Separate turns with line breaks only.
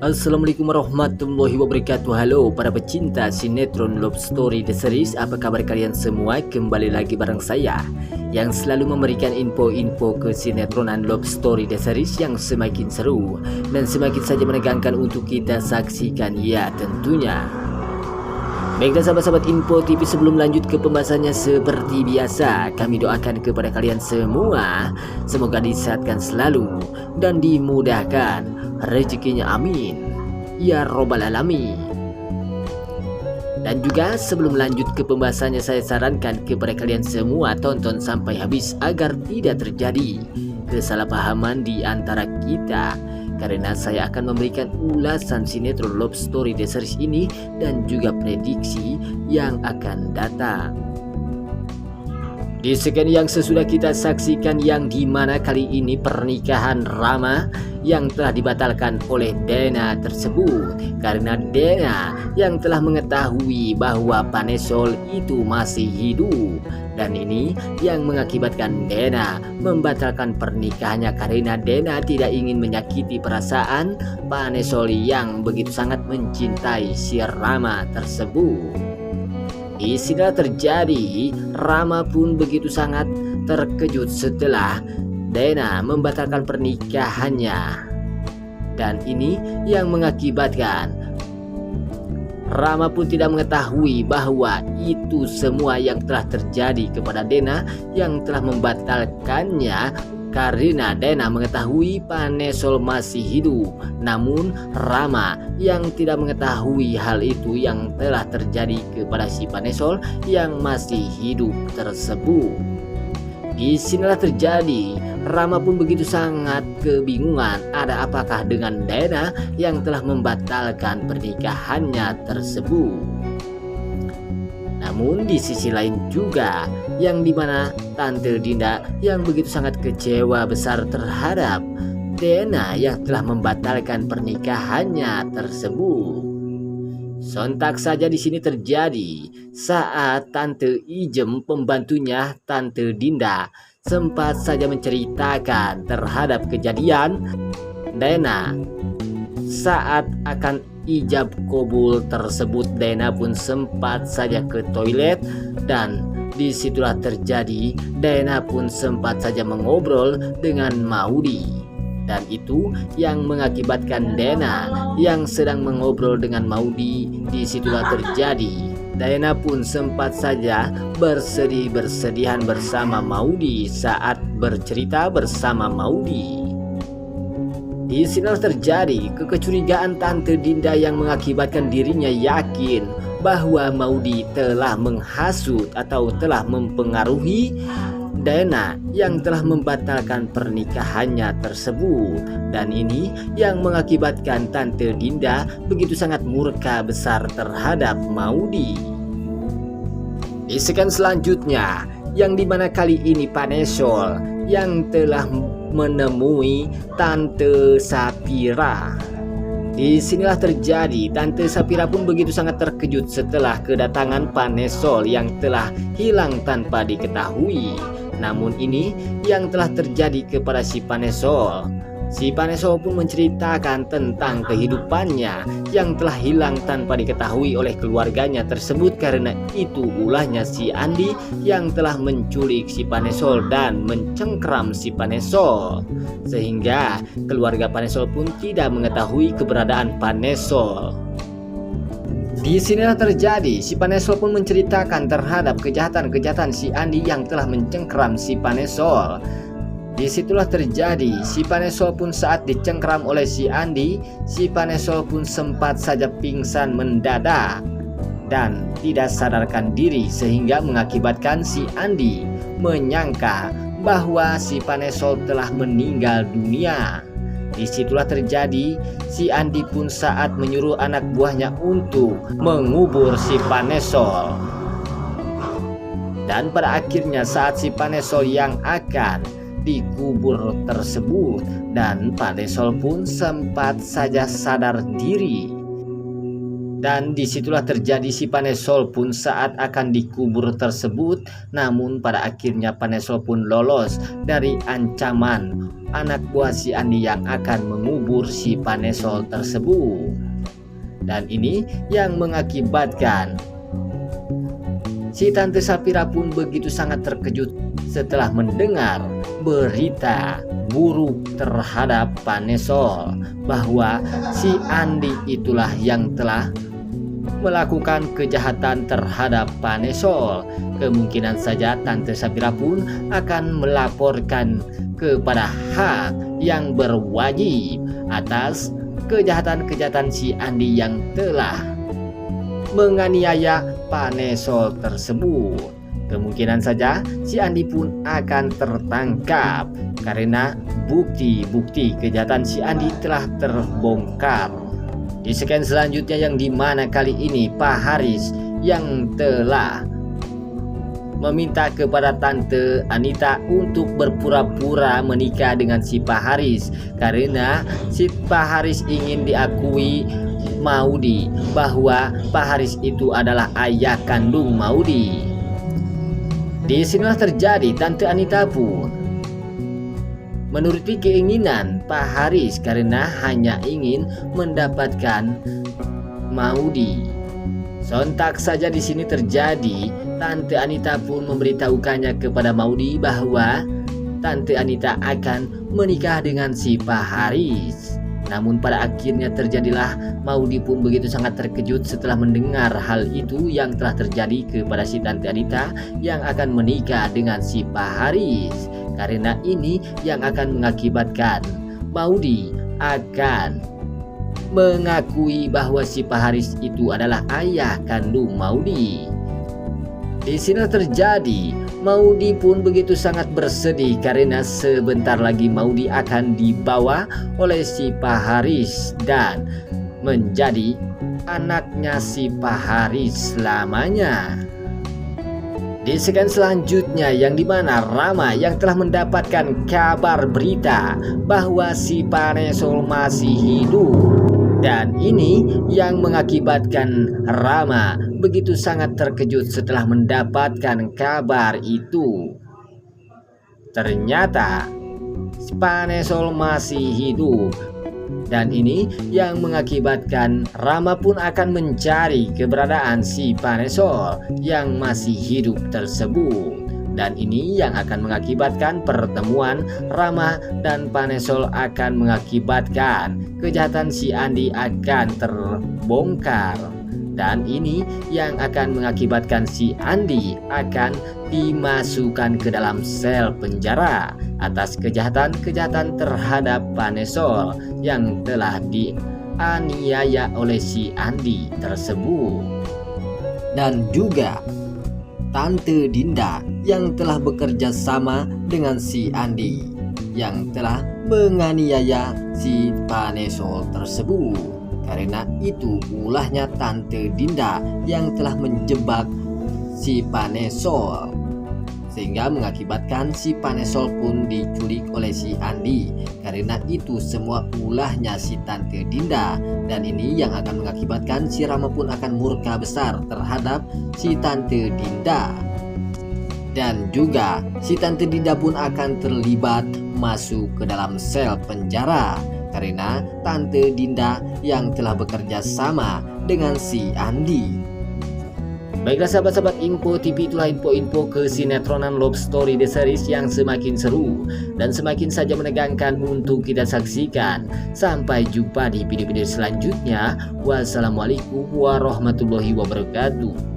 Assalamualaikum warahmatullahi wabarakatuh. Halo para pecinta sinetron Love Story The Series, apa kabar kalian semua? Kembali lagi bareng saya yang selalu memberikan info-info ke sinetronan Love Story The Series yang semakin seru dan semakin saja menegangkan untuk kita saksikan, ya tentunya. Baiklah sahabat-sahabat Info TV, sebelum lanjut ke pembahasannya seperti biasa, kami doakan kepada kalian semua semoga disehatkan selalu dan dimudahkan rezekinya, amin ya robbal alamin. Dan juga sebelum lanjut ke pembahasannya, saya sarankan kepada kalian semua tonton sampai habis agar tidak terjadi kesalahpahaman di antara kita, karena saya akan memberikan ulasan sinetron Love Story The Series ini dan juga prediksi yang akan datang. Di segmen yang sesudah kita saksikan, yang dimana kali ini pernikahan Rama yang telah dibatalkan oleh Dena tersebut karena Dena yang telah mengetahui bahwa Panesol itu masih hidup, dan ini yang mengakibatkan Dena membatalkan pernikahannya karena Dena tidak ingin menyakiti perasaan Panesol yang begitu sangat mencintai si Rama tersebut. Di sini terjadi, Rama pun begitu sangat terkejut setelah Dena membatalkan pernikahannya, dan ini yang mengakibatkan Rama pun tidak mengetahui bahwa itu semua yang telah terjadi kepada Dena yang telah membatalkannya karena Dena mengetahui Panesol masih hidup. Namun Rama yang tidak mengetahui hal itu yang telah terjadi kepada si Panesol yang masih hidup tersebut. Di sinilah terjadi, Rama pun begitu sangat kebingungan ada apakah dengan Dena yang telah membatalkan pernikahannya tersebut. Namun di sisi lain juga, yang dimana Tante Dinda yang begitu sangat kecewa besar terhadap Dena yang telah membatalkan pernikahannya tersebut. Sontak saja di sini terjadi saat Tante Ijem, pembantunya Tante Dinda, sempat saja menceritakan terhadap kejadian Dena saat akan ijab kabul tersebut. Dena pun sempat saja ke toilet, dan disitulah terjadi Dena pun sempat saja mengobrol dengan Maudi, dan itu yang mengakibatkan Dena yang sedang mengobrol dengan Maudi, disitulah terjadi Dena pun sempat saja bersedih-bersedihan bersama Maudi saat bercerita bersama Maudi. Di sini terjadi kekecurigaan Tante Dinda yang mengakibatkan dirinya yakin bahwa Maudi telah menghasut atau telah mempengaruhi Dena yang telah membatalkan pernikahannya tersebut, dan ini yang mengakibatkan Tante Dinda begitu sangat murka besar terhadap Maudi. Di segmen selanjutnya, yang dimana kali ini Panesol yang telah menemui Tante Sapira. Di sinilah terjadi, Tante Sapira pun begitu sangat terkejut setelah kedatangan Panesol yang telah hilang tanpa diketahui. Namun ini yang telah terjadi kepada si Panesol. Si Panesol pun menceritakan tentang kehidupannya yang telah hilang tanpa diketahui oleh keluarganya tersebut, karena itu ulahnya si Andi yang telah menculik si Panesol dan mencengkram si Panesol, sehingga keluarga Panesol pun tidak mengetahui keberadaan Panesol. Di sinilah terjadi, si Panesol pun menceritakan terhadap kejahatan-kejahatan si Andi yang telah mencengkram si Panesol. Disitulah terjadi, si Panesol pun saat dicengkram oleh si Andi, si Panesol pun sempat saja pingsan mendadak dan tidak sadarkan diri, sehingga mengakibatkan si Andi menyangka bahwa si Panesol telah meninggal dunia. Disitulah terjadi, si Andi pun saat menyuruh anak buahnya untuk mengubur si Panesol. Dan pada akhirnya saat si Panesol yang akan dikubur tersebut, dan Panesol pun sempat saja sadar diri. Dan disitulah terjadi si Panesol pun saat akan dikubur tersebut. Namun pada akhirnya Panesol pun lolos dari ancaman anak buah si Andi yang akan mengubur si Panesol tersebut. Dan ini yang mengakibatkan si Tante Sapira pun begitu sangat terkejut setelah mendengar berita buruk terhadap Panesol, bahwa si Andi itulah yang telah melakukan kejahatan terhadap Panesol. Kemungkinan saja Tante Sapira pun akan melaporkan kepada hak yang berwajib atas kejahatan-kejahatan si Andi yang telah menganiaya Panesol tersebut. Kemungkinan saja si Andi pun akan tertangkap karena bukti-bukti kejahatan si Andi telah terbongkar. Di scan selanjutnya yang dimana kali ini Pak Haris yang telah meminta kepada Tante Anita untuk berpura-pura menikah dengan si Pak Haris karena si Pak Haris ingin diakui Maudi bahwa Pak Haris itu adalah ayah kandung Maudi. Di sinilah terjadi Tante Anita pun menuruti keinginan Pak Haris karena hanya ingin mendapatkan Maudi. Sontak saja di sini terjadi, Tante Anita pun memberitahukannya kepada Maudi bahwa Tante Anita akan menikah dengan si Pak Haris. Namun pada akhirnya terjadilah Maudi pun begitu sangat terkejut setelah mendengar hal itu yang telah terjadi kepada si Tante Anita yang akan menikah dengan si Pak Haris. Karena ini yang akan mengakibatkan Maudi akan mengakui bahwa si Pak Haris itu adalah ayah kandung Maudi. Di sini terjadi Maudi pun begitu sangat bersedih karena sebentar lagi Maudi akan dibawa oleh si Pak Haris dan menjadi anaknya si Pak Haris selamanya. Di scan selanjutnya yang dimana Rama yang telah mendapatkan kabar berita bahwa si Panesol masih hidup. Dan ini yang mengakibatkan Rama begitu sangat terkejut setelah mendapatkan kabar itu. Ternyata si Panesol masih hidup. Dan ini yang mengakibatkan Rama pun akan mencari keberadaan si Panesol yang masih hidup tersebut. Dan ini yang akan mengakibatkan pertemuan Rama dan Panesol akan mengakibatkan kejahatan si Andi akan terbongkar. Dan ini yang akan mengakibatkan si Andi akan dimasukkan ke dalam sel penjara atas kejahatan-kejahatan terhadap Panesol yang telah dianiaya oleh si Andi tersebut. Dan juga Tante Dinda yang telah bekerja sama dengan si Andi yang telah menganiaya si Panesol tersebut. Karena itu ulahnya Tante Dinda yang telah menjebak si Panesol, sehingga mengakibatkan si Panesol pun diculik oleh si Andi. Karena itu semua ulahnya si Tante Dinda. Dan ini yang akan mengakibatkan si Rama pun akan murka besar terhadap si Tante Dinda. Dan juga si Tante Dinda pun akan terlibat masuk ke dalam sel penjara karena Tante Dinda yang telah bekerja sama dengan si Andi. Baiklah sahabat-sahabat Info TV, itulah info-info kesinetроnan Love Story The Series yang semakin seru dan semakin saja menegangkan untuk kita saksikan. Sampai jumpa di video-video selanjutnya. Wassalamualaikum warahmatullahi wabarakatuh.